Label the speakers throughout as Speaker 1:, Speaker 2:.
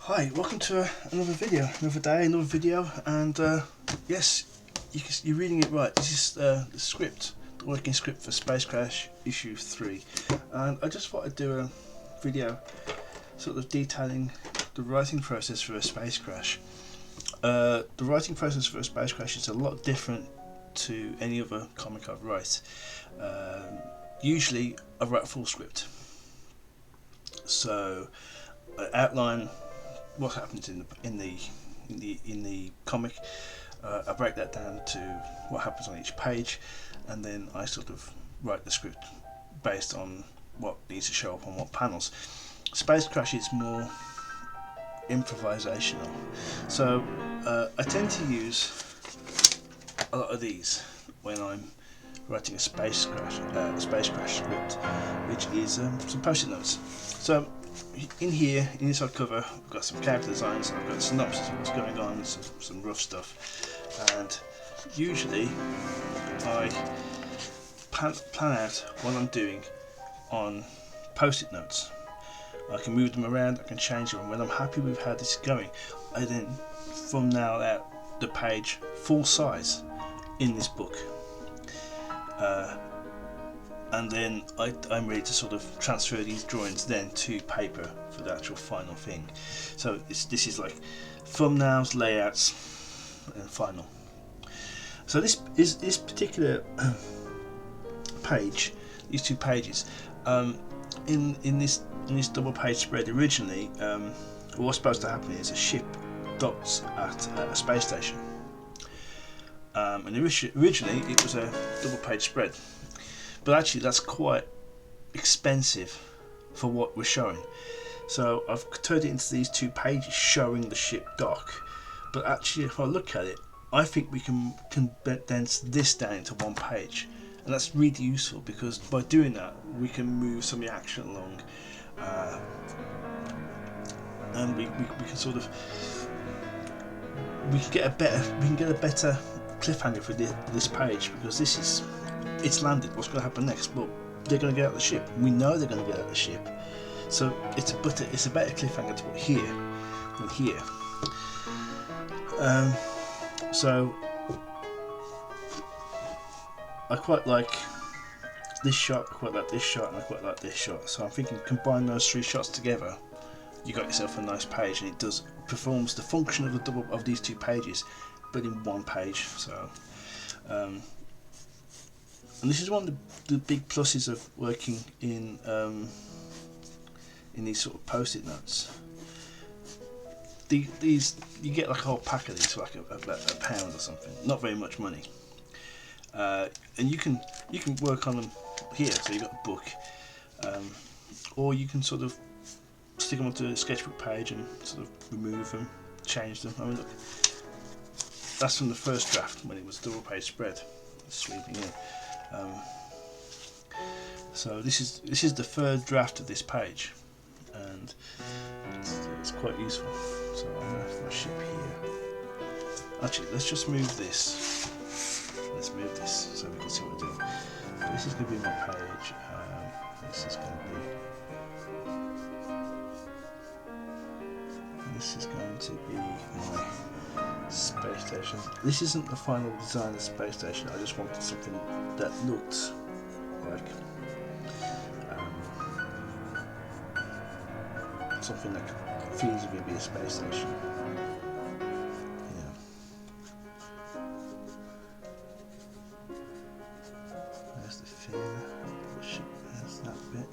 Speaker 1: Hi, welcome to another video, another day, another video, and yes, you're reading it right. This is the script, the working script for SpaceCrash issue 3, and I just thought I'd do a video sort of detailing the writing process for a space crash. The writing process for a space crash is a lot different to any other comic I write. Usually I write a full script, so I outline what happens in the comic. I break that down to what happens on each page, and then I sort of write the script based on what needs to show up on what panels. SpaceCrash is more improvisational, so I tend to use a lot of these when I'm writing a space crash script, which is some post-it notes. So in here, in this cover, I've got some character designs, I've got a synopsis of what's going on, some rough stuff, and usually I plan out what I'm doing on post-it notes. I can move them around, I can change them, and when I'm happy with how this is going, I then thumbnail out the page full size in this book. And then I'm ready to sort of transfer these drawings then to paper for the actual final thing. So this is like thumbnails, layouts, and final. So this particular page, these two pages, in this double page spread originally, what's supposed to happen is a ship docks at a space station, and originally it was a double page spread. But actually that's quite expensive for what we're showing. So I've turned it into these two pages showing the ship dock. But actually if I look at it, I think we can condense this down into one page. And that's really useful because by doing that we can move some of the action along. And we can sort of we can get a better cliffhanger for this page, because it's landed. What's going to happen next? Well, they're going to get out of the ship. We know they're going to get out of the ship. So it's a better cliffhanger to put here than here. So I quite like this shot, I quite like this shot, and I quite like this shot. So I'm thinking combine those three shots together, you got yourself a nice page, and it performs the function of these two pages, but in one page. So. And this is one of the big pluses of working in these sort of post-it notes. These you get like a whole pack of these for like a pound or something. Not very much money, and you can work on them here. So you've got the book, or you can sort of stick them onto a sketchbook page and sort of remove them, change them. I mean, look, that's from the first draft when it was double page spread. Sweeping in. So this is the third draft of this page, and it's quite useful. So I'm going to have my ship here. Actually, let's just move this. Let's move this so we can see what we're doing. This is going to be my page. This is going to be my space station. This isn't the final design of the space station. I just wanted something that looked like something that could feasibly be a space station. Yeah. There's the fin. The ship. There's that bit.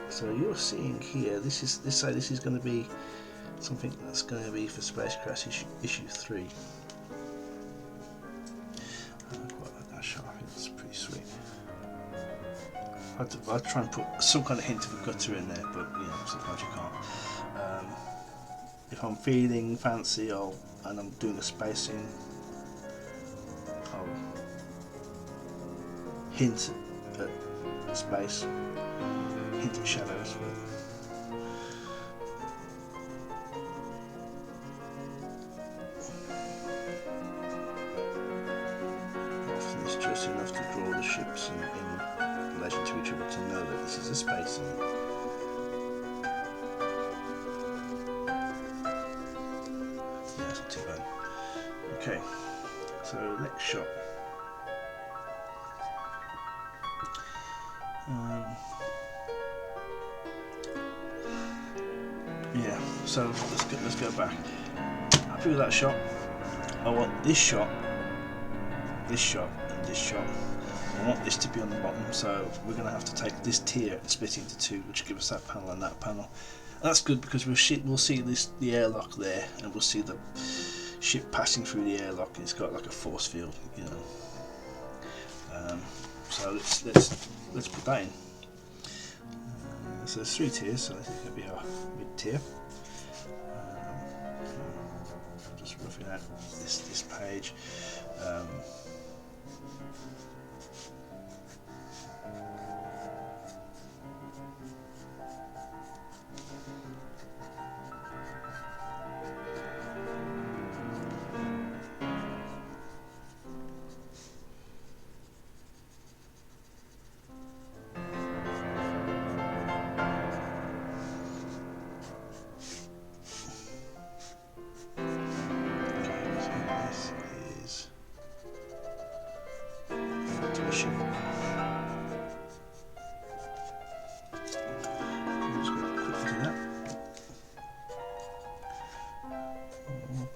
Speaker 1: So you're seeing here, this is going to be something that's going to be for SpaceCrash issue 3. I quite like that shot. I think that's pretty sweet. I'd try and put some kind of hint of a gutter in there, but you know, sometimes you can't. If I'm feeling fancy, and I'm doing a space scene, I'll hint at space. Hint at shadows, often it's just enough to draw the ships in relation to to each other to know that this is a spacing. Yeah, it's not too bad. Okay, so next shot. Yeah, so let's go back. Happy with that shot. I want this shot, and this shot. I want this to be on the bottom, so we're going to have to take this tier and split it into two, which gives us that panel and that panel. And that's good because we'll see the airlock there, and we'll see the ship passing through the airlock. It's got like a force field, you know. So let's put that in. So there's 3 tiers, so this is going to be our mid tier. Just roughing out this page.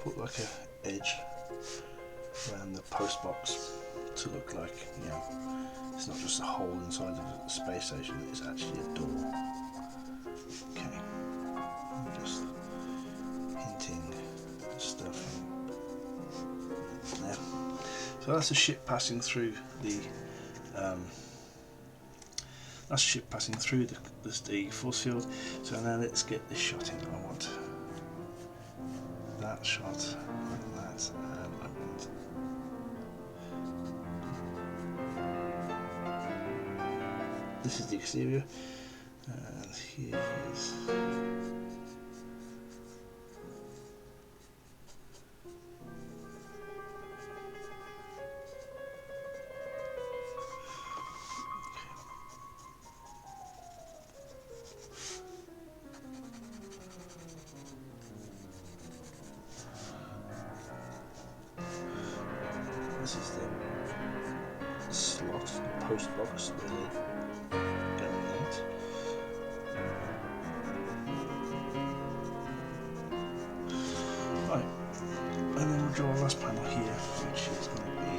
Speaker 1: Put like a edge around the post box to look like, you know, it's not just a hole inside of the space station, it's actually a door. Okay, I'm just hinting stuff there. So that's a ship passing through the the force field. So now let's get this shot in. I want that shot like that, and I want this is the exterior, and here is this is the slot, the post box where they go in that. Right, and then we'll draw our last panel here, which is going to be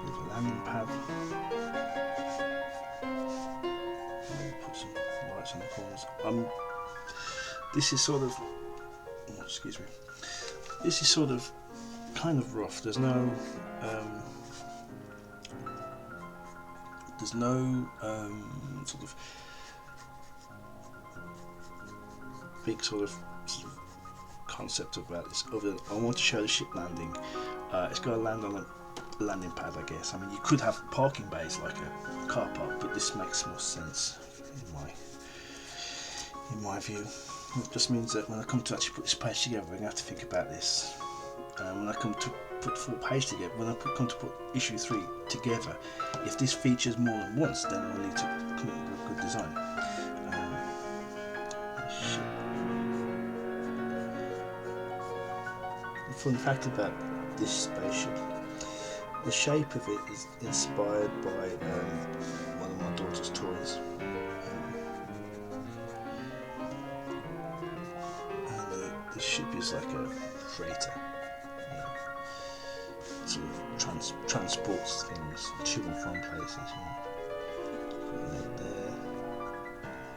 Speaker 1: with a landing pad. We'll put some lights on the corners. This is sort of, oh, excuse me. This is sort of kind of rough. There's no sort of big sort of concept about this other than I want to show the ship landing. It's got to land on a landing pad, I guess. I mean, you could have parking bays like a car park, but this makes more sense in my view. It just means that when I come to actually put this page together, we're going to have to think about this. When I come to put the full page together, when I come to put issue 3 together, if this features more than once, then we'll need to come up with a good design. The fun fact about this spaceship, the shape of it is inspired by one of my daughter's toys. The ship is like a freighter, you know, sort of transports things to and from places. You know. Put that there,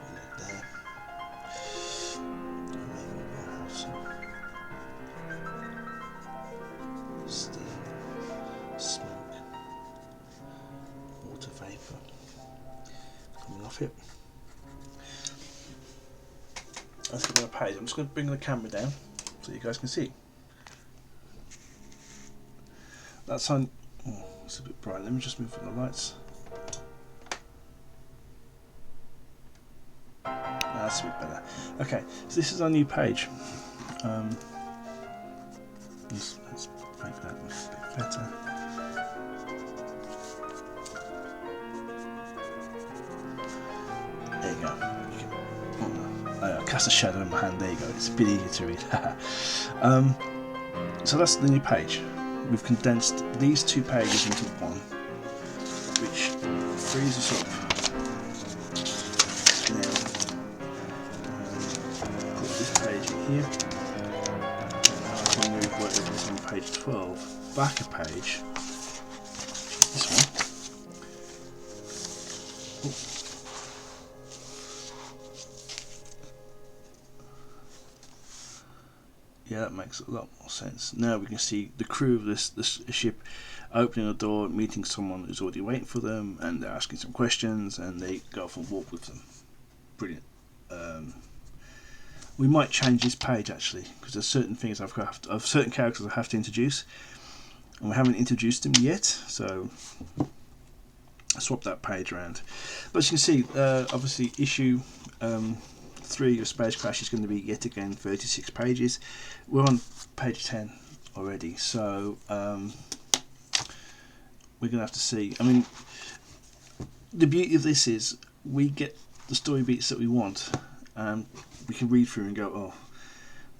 Speaker 1: put that there. And maybe we'll have some steam, smoke, water vapour coming off it. Let's get on a page. I'm just going to bring the camera down so you guys can see. That's on. Oh, it's a bit bright. Let me just move the lights. That's a bit better. Okay, so this is our new page. Let's make that a bit better. There you go. I cast a shadow in my hand. There you go. It's a bit easier to read. So that's the new page. We've condensed these 2 pages into one, which frees us up now. Put this page in here. I can move whatever's on page 12 back a page. This one. Yeah, that makes a lot more sense. Now we can see the crew of this ship opening a door, meeting someone who's already waiting for them, and they're asking some questions, and they go off and walk with them. Brilliant. We might change this page actually, because there's certain things I've certain characters I have to introduce, and we haven't introduced them yet. So I swap that page around. But as you can see, obviously issue 3 of SpaceCrash is going to be yet again 36 pages. We're on page 10 already, so we're going to have to see. I mean, the beauty of this is we get the story beats that we want, and we can read through and go, oh,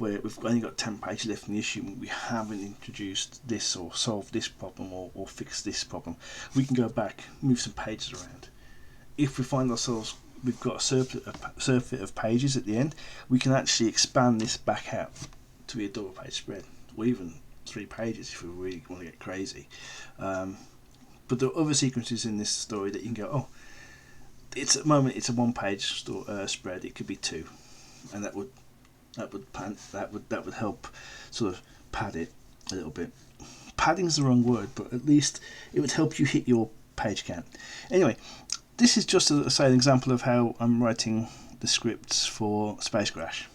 Speaker 1: we've only got 10 pages left in the issue, we haven't introduced this or solved this problem or fixed this problem. We can go back, move some pages around. If we find ourselves we've got a surfeit of pages at the end, we can actually expand this back out to be a double page spread, or even 3 pages if we really want to get crazy. But there are other sequences in this story that you can go, oh, it's at the moment it's a 1 page spread. It could be 2, and that would help sort of pad it a little bit. Padding's the wrong word, but at least it would help you hit your page count. Anyway, this is just an example of how I'm writing the scripts for SpaceCrash.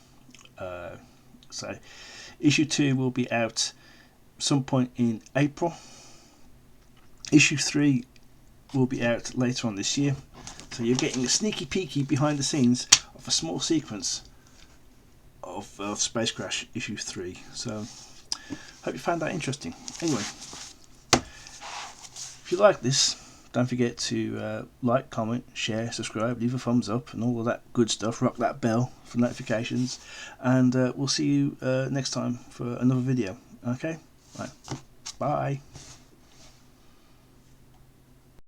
Speaker 1: So issue 2 will be out some point in April. Issue 3 will be out later on this year. So you're getting a sneaky peeky behind the scenes of a small sequence of SpaceCrash issue 3. So hope you found that interesting. Anyway, if you like this, don't forget to like, comment, share, subscribe, leave a thumbs up and all of that good stuff. Rock that bell for notifications, and we'll see you next time for another video. Okay? Right. Bye.